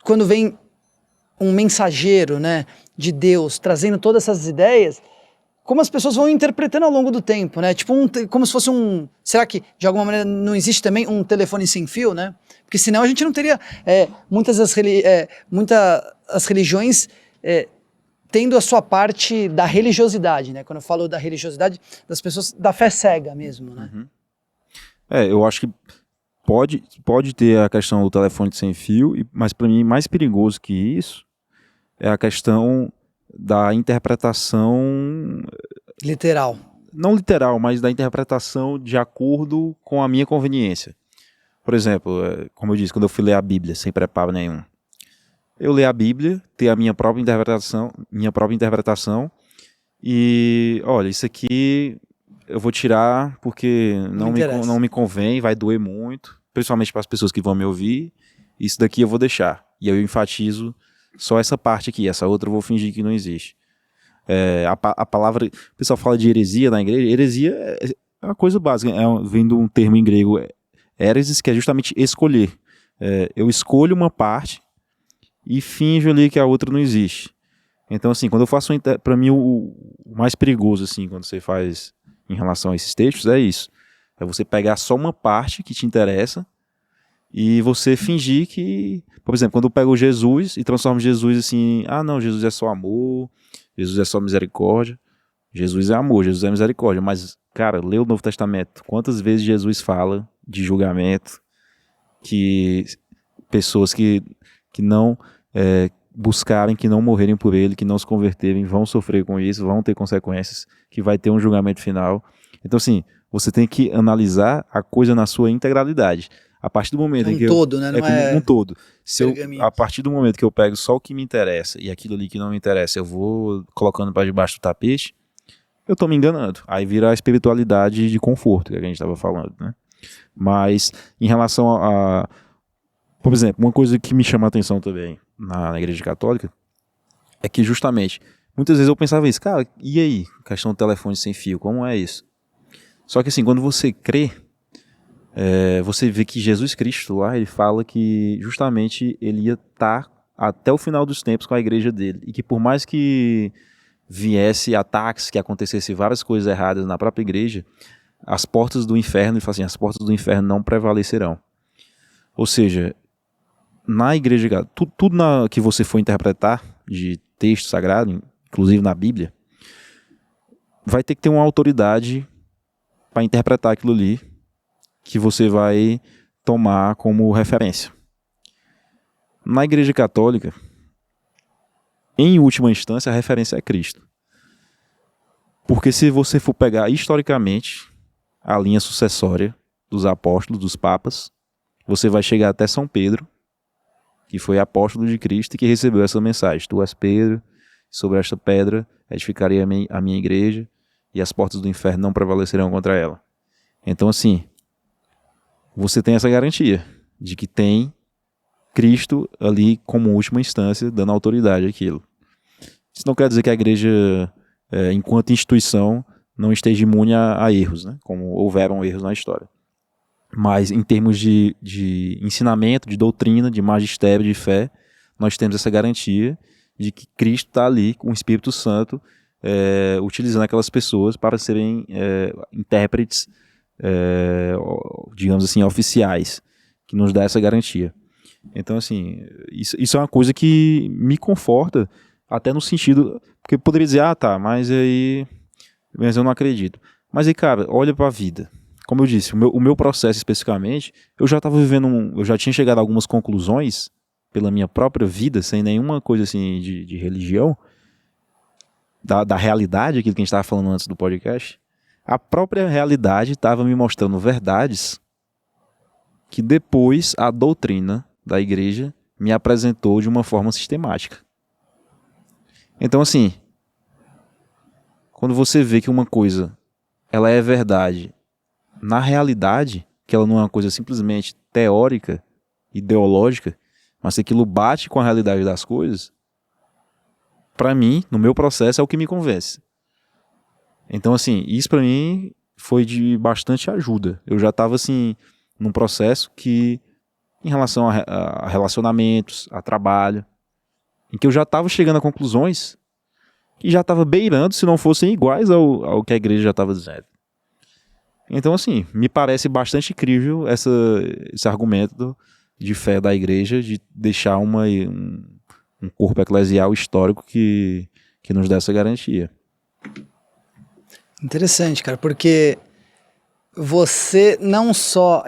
quando vem um mensageiro, né, de Deus, trazendo todas essas ideias, como as pessoas vão interpretando ao longo do tempo, né? Tipo, como se fosse um... Será que, de alguma maneira, não existe também um telefone sem fio, né? Porque senão a gente não teria muitas as religiões tendo a sua parte da religiosidade, né? Quando eu falo da religiosidade, das pessoas da fé cega mesmo, né? Uhum. Eu acho que pode ter a questão do telefone sem fio, mas para mim mais perigoso que isso é a questão da interpretação... Literal. Não literal, mas da interpretação de acordo com a minha conveniência. Por exemplo, como eu disse, quando eu fui ler a Bíblia sem preparo nenhum, eu ler a Bíblia, ter a minha própria interpretação e, olha, isso aqui eu vou tirar porque não me convém, vai doer muito, principalmente para as pessoas que vão me ouvir, isso daqui eu vou deixar. E eu enfatizo só essa parte aqui, essa outra eu vou fingir que não existe. A palavra, o pessoal fala de heresia na igreja, heresia é uma coisa básica, vem de um termo em grego, heresis, que é justamente escolher. Eu escolho uma parte e finjo ali que a outra não existe. Então, assim, quando eu faço, para mim, o mais perigoso, assim, quando você faz em relação a esses textos, é isso. É você pegar só uma parte que te interessa e você fingir que... Por exemplo, quando eu pego Jesus e transformo Jesus assim, não, Jesus é só amor, Jesus é só misericórdia, Jesus é amor, Jesus é misericórdia, mas, cara, lê o Novo Testamento, quantas vezes Jesus fala de julgamento, que pessoas que não buscarem, que não morrerem por ele, que não se converterem, vão sofrer com isso, vão ter consequências, que vai ter um julgamento final. Então, assim, você tem que analisar a coisa na sua integralidade. A partir do momento em que todo, né? como um todo. A partir do momento que eu pego só o que me interessa e aquilo ali que não me interessa, eu vou colocando para debaixo do tapete, eu estou me enganando. Aí vira a espiritualidade de conforto que a gente estava falando, né? Mas em relação por exemplo, uma coisa que me chama a atenção também na Igreja Católica é que justamente, muitas vezes eu pensava isso, cara, e aí? Questão do telefone sem fio, como é isso? Só que assim, quando você crê, você vê que Jesus Cristo lá, ele fala que justamente ele ia estar até o final dos tempos com a igreja dele, e que por mais que viesse ataques, que acontecesse várias coisas erradas na própria igreja, as portas do inferno, ele fala assim, as portas do inferno não prevalecerão. Ou seja, na igreja, tudo que você for interpretar de texto sagrado, inclusive na Bíblia, vai ter que ter uma autoridade para interpretar aquilo ali, que você vai tomar como referência. Na Igreja Católica, em última instância, a referência é Cristo. Porque se você for pegar historicamente a linha sucessória dos apóstolos, dos papas, você vai chegar até São Pedro, que foi apóstolo de Cristo e que recebeu essa mensagem. Tu és Pedro, sobre esta pedra edificarei a minha igreja e as portas do inferno não prevalecerão contra ela. Então, assim, você tem essa garantia de que tem Cristo ali como última instância, dando autoridade àquilo. Isso não quer dizer que a igreja, enquanto instituição, não esteja imune a erros, né? Como houveram erros na história. Mas em termos de ensinamento, de doutrina, de magistério, de fé, nós temos essa garantia de que Cristo está ali com o Espírito Santo, utilizando aquelas pessoas para serem intérpretes, digamos assim, oficiais, que nos dá essa garantia. Então, assim, isso é uma coisa que me conforta, até no sentido, porque eu poderia dizer, mas eu não acredito. Mas aí, cara, olha para a vida. Como eu disse, o meu processo especificamente, eu já estava vivendo, eu já tinha chegado a algumas conclusões pela minha própria vida, sem nenhuma coisa assim de religião, da realidade, aquilo que a gente estava falando antes do podcast. A própria realidade estava me mostrando verdades que depois a doutrina da igreja me apresentou de uma forma sistemática. Então, assim, quando você vê que uma coisa ela é verdade na realidade, que ela não é uma coisa simplesmente teórica, ideológica, mas que aquilo bate com a realidade das coisas, para mim, no meu processo, é o que me convence. Então, assim, isso para mim foi de bastante ajuda. Eu já estava, assim, num processo que em relação a relacionamentos, a trabalho, em que eu já estava chegando a conclusões que já estava beirando, se não fossem iguais ao que a igreja já estava dizendo. Então, assim, me parece bastante incrível esse argumento de fé da igreja, de deixar um corpo eclesial histórico que nos dá essa garantia. Interessante, cara, porque você não só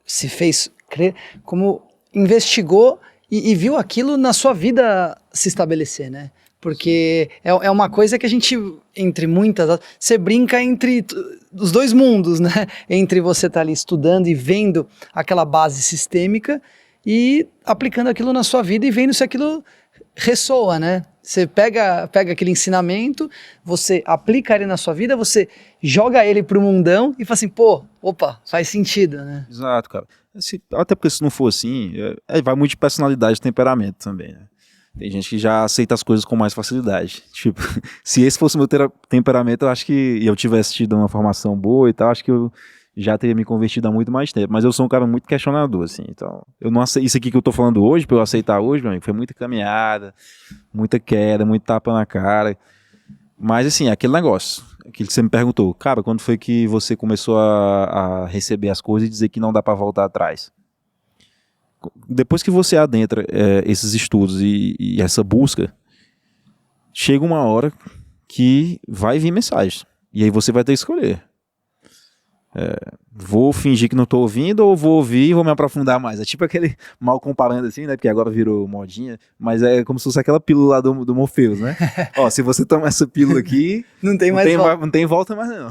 se fez crer, como investigou e viu aquilo na sua vida se estabelecer, né? Porque é uma coisa que a gente, entre muitas, você brinca entre os dois mundos, né? Entre você estar ali estudando e vendo aquela base sistêmica e aplicando aquilo na sua vida e vendo se aquilo ressoa, né? Você pega aquele ensinamento, você aplica ele na sua vida, você joga ele pro mundão e fala assim, pô, opa, faz sentido, né? Exato, cara. Até porque se não for assim, vai muito de personalidade e temperamento também, né? Tem gente que já aceita as coisas com mais facilidade. Tipo, se esse fosse o meu temperamento, eu acho que eu tivesse tido uma formação boa e tal, acho que eu já teria me convertido há muito mais tempo. Mas eu sou um cara muito questionador, assim. Então, eu não aceito isso aqui que eu tô falando hoje, pra eu aceitar hoje, meu amigo, foi muita caminhada, muita queda, muito tapa na cara. Mas, assim, aquele negócio, aquilo que você me perguntou, cara, quando foi que você começou a receber as coisas e dizer que não dá pra voltar atrás? Depois que você adentra esses estudos e essa busca, chega uma hora que vai vir mensagem. E aí você vai ter que escolher. Vou fingir que não tô ouvindo ou vou ouvir e vou me aprofundar mais. É tipo aquele, mal comparando assim, né? Porque agora virou modinha, mas é como se fosse aquela pílula lá do Morpheus, né? Ó, se você tomar essa pílula aqui, não tem volta mais não.